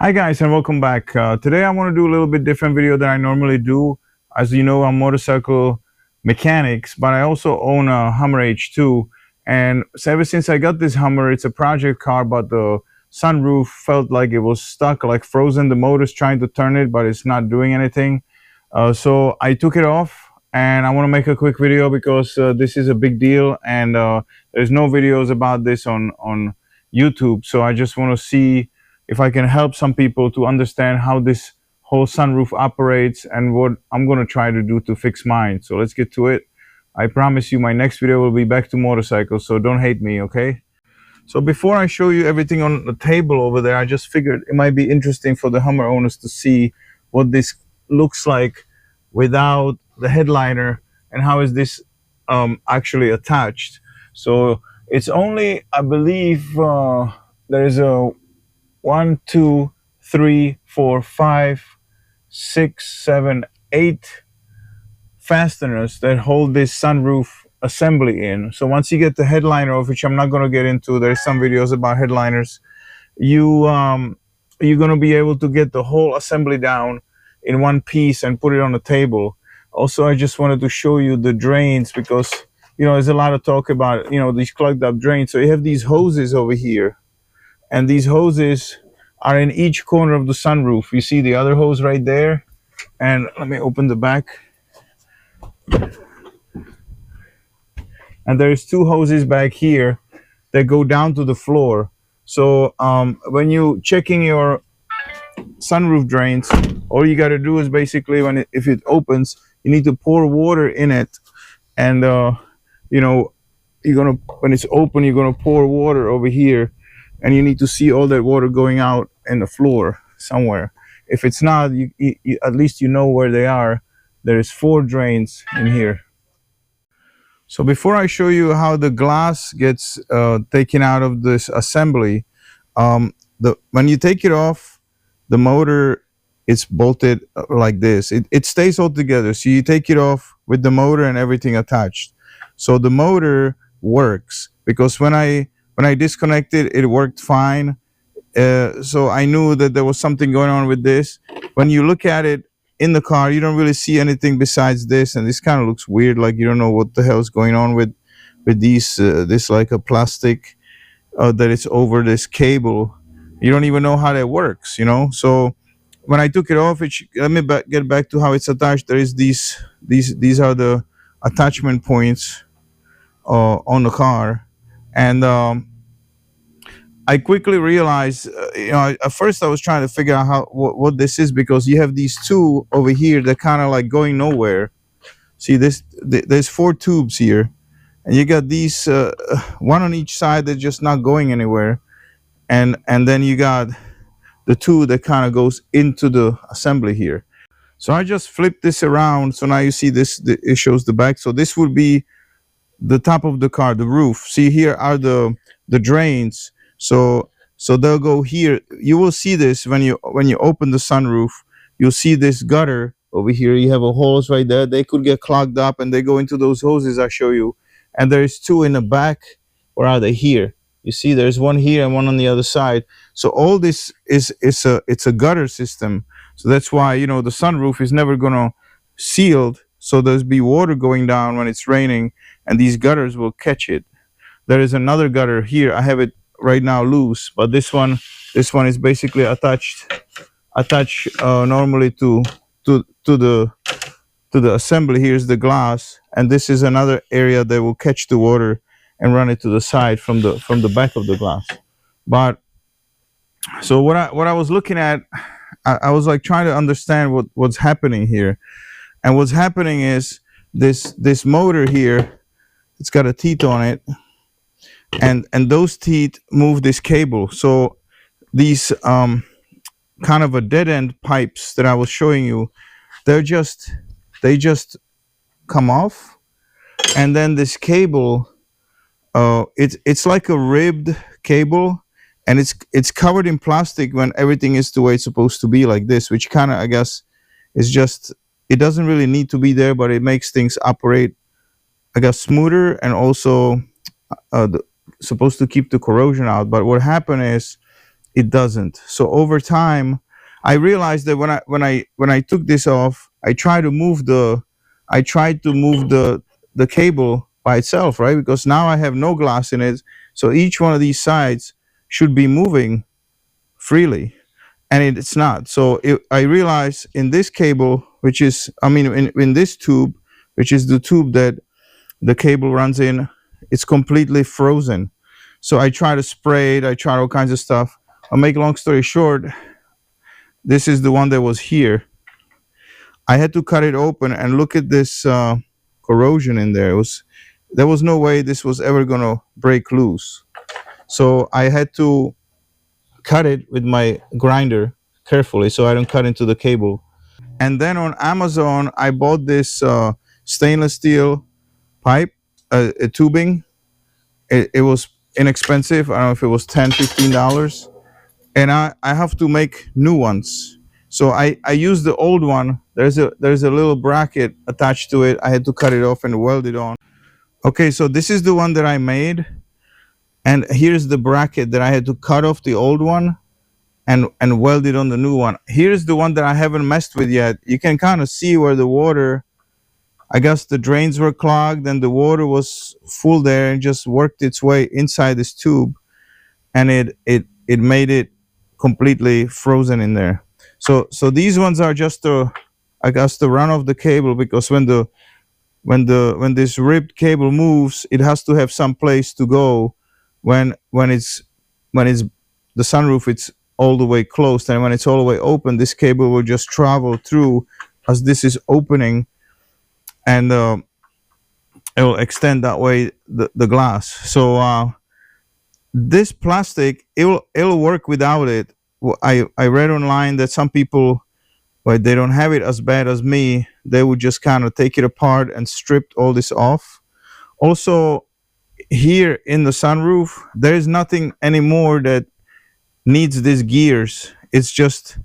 Hi guys and welcome back. Today I want to do a little bit different video than I normally do. As you know, I'm motorcycle mechanics, but I also own a Hummer H2. And so ever since I got this Hummer, it's a project car, but the sunroof felt like it was stuck, like frozen. The motor's trying to turn it, but it's not doing anything. So I took it off and I want to make a quick video because this is a big deal and there's no videos about this on YouTube. So I just want to see if I can help some people to understand how this whole sunroof operates and what I'm going to try to do to fix mine. So let's get to it. I promise you my next video will be back to motorcycles, so don't hate me, okay? So before I show you everything on the table over there, I just figured it might be interesting for the Hummer owners to see what this looks like without the headliner and how is this actually attached. So it's only, I believe, there's a 1, 2, 3, 4, 5, 6, 7, 8 fasteners that hold this sunroof assembly in. So once you get the headliner off, which I'm not going to get into, there's some videos about headliners, you're going to be able to get the whole assembly down in one piece and put it on the table. Also, I just wanted to show you the drains because, you know, there's a lot of talk about, you know, these clogged up drains. So you have these hoses over here, and these hoses are in each corner of the sunroof. You see the other hose right there, and let me open the back. And there's two hoses back here that go down to the floor. So when you checking your sunroof drains, all you got to do is basically if it opens, you need to pour water in it, and you know, when it's open, you're gonna pour water over here, and you need to see all that water going out in the floor somewhere. If it's not, you at least you know where they are. There's 4 drains in here. So before I show you how the glass gets taken out of this assembly, when you take it off, the motor is bolted like this. It stays all together. So you take it off with the motor and everything attached. So the motor works because when I disconnected, it worked fine. So I knew that there was something going on with this. When you look at it in the car, you don't really see anything besides this, and this kind of looks weird, like you don't know what the hell is going on with these this like a plastic that is over this cable. You don't even know how that works, you know. So when I took it off, let me get back to how it's attached. There is these are the attachment points on the car, and I quickly realized, you know, at first I was trying to figure out what this is, because you have these two over here that kind of like going nowhere. See this? There's 4 tubes here, and you got these one on each side that's just not going anywhere, and then you got the 2 that kind of goes into the assembly here. So I just flipped this around. So now you see this. It shows the back. So this would be the top of the car, the roof. See, here are the drains. So they'll go here. You will see this when you open the sunroof. You'll see this gutter over here. You have a hose right there. They could get clogged up, and they go into those hoses I show you. And there's 2 in the back. Or are they here? You see, there's one here and one on the other side. So all this it's a gutter system. So that's why, you know, the sunroof is never gonna sealed. So there's be water going down when it's raining, and these gutters will catch it. There is another gutter here. I have it right now loose, but this one is basically attached normally to the assembly. Here's the glass, and this is another area that will catch the water and run it to the side from the back of the glass. But so what I was looking at, I was like trying to understand what's happening here. And what's happening is this motor here, it's got a teeth on it, and those teeth move this cable. So these kind of a dead end pipes that I was showing you, they just come off, and then this cable, it's like a ribbed cable, and it's covered in plastic when everything is the way it's supposed to be, like this, which kind of, I guess, is just, it doesn't really need to be there, but it makes things operate, I guess, smoother, and also supposed to keep the corrosion out. But what happened is it doesn't. So over time, I realized that when I took this off, I tried to move the cable by itself, right? Because now I have no glass in it, so each one of these sides should be moving freely, and it's not. So I realized in this cable, which is, I mean, in this tube, which is the tube that the cable runs in, it's completely frozen. So I try to spray it, I tried all kinds of stuff. I'll make a long story short, this is the one that was here. I had to cut it open and look at this corrosion in there. There was no way this was ever gonna break loose. So I had to cut it with my grinder carefully so I don't cut into the cable. And then on Amazon, I bought this stainless steel pipe, a tubing. It was inexpensive. I don't know if it was $10, $15. And I have to make new ones. So I use the old one. There's a little bracket attached to it. I had to cut it off and weld it on. Okay, so this is the one that I made. And here's the bracket that I had to cut off the old one and weld it on the new one. Here's the one that I haven't messed with yet. You can kind of see where the water, I guess the drains were clogged and the water was full there and just worked its way inside this tube, and it made it completely frozen in there. So these ones are just I guess the run of the cable, because when this ribbed cable moves, it has to have some place to go when it's the sunroof, it's all the way closed, and when it's all the way open, this cable will just travel through as this is opening, and it will extend that way the glass. So this plastic, it'll work without it. I read online that some people, well, they don't have it as bad as me. They would just kind of take it apart and strip all this off. Also, here in the sunroof, there is nothing anymore that needs these gears. It's just,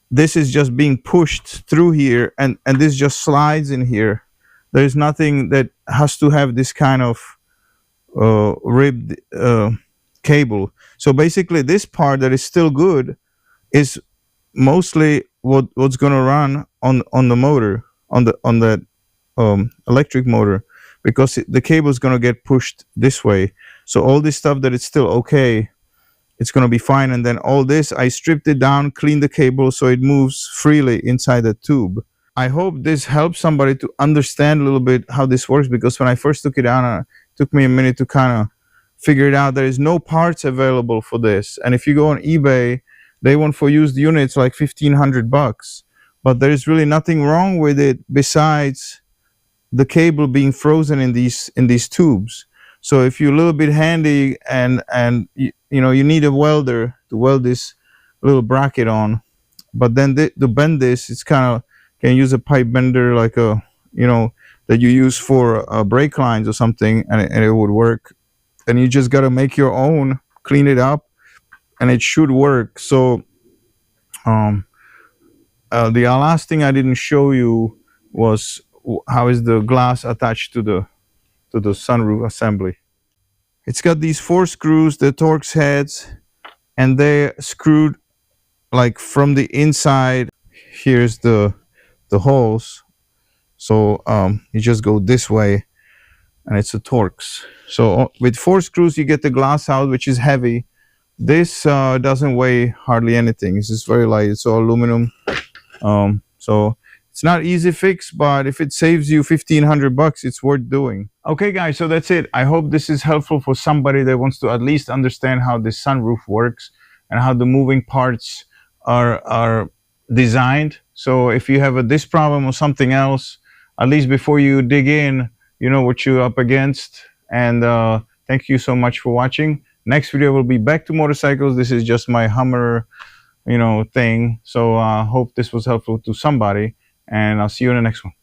this is just being pushed through here, and this just slides in here. There's nothing that has to have this kind of ribbed cable. So basically this part that is still good is mostly what's going to run on the motor, on that electric motor, because the cable is going to get pushed this way. So all this stuff that it's still okay, it's going to be fine. And then all this, I stripped it down, cleaned the cable so it moves freely inside the tube. I hope this helps somebody to understand a little bit how this works, because when I first took it out, it took me a minute to kind of figure it out. There is no parts available for this. And if you go on eBay, they want for used units like $1,500, but there is really nothing wrong with it besides the cable being frozen in these tubes. So if you're a little bit handy and you need a welder to weld this little bracket on, but then to bend this, it's kind of, can use a pipe bender like a, that you use for brake lines or something, and it would work. And you just got to make your own, clean it up, and it should work. So the last thing I didn't show you was how is the glass attached to the sunroof assembly. It's got these 4 screws, the Torx heads, and they're screwed like from the inside. Here's the holes. So you just go this way, and it's a Torx. So with 4 screws you get the glass out, which is heavy. This doesn't weigh hardly anything. It's just very light. It's all aluminum. So it's not easy fix, but if it saves you $1,500, it's worth doing. Okay guys, so that's it. I hope this is helpful for somebody that wants to at least understand how this sunroof works and how the moving parts are designed. So if you have this problem or something else, at least before you dig in, you know what you're up against. And thank you so much for watching. Next video will be back to motorcycles. This is just my Hummer, thing. So hope this was helpful to somebody, and I'll see you in the next one.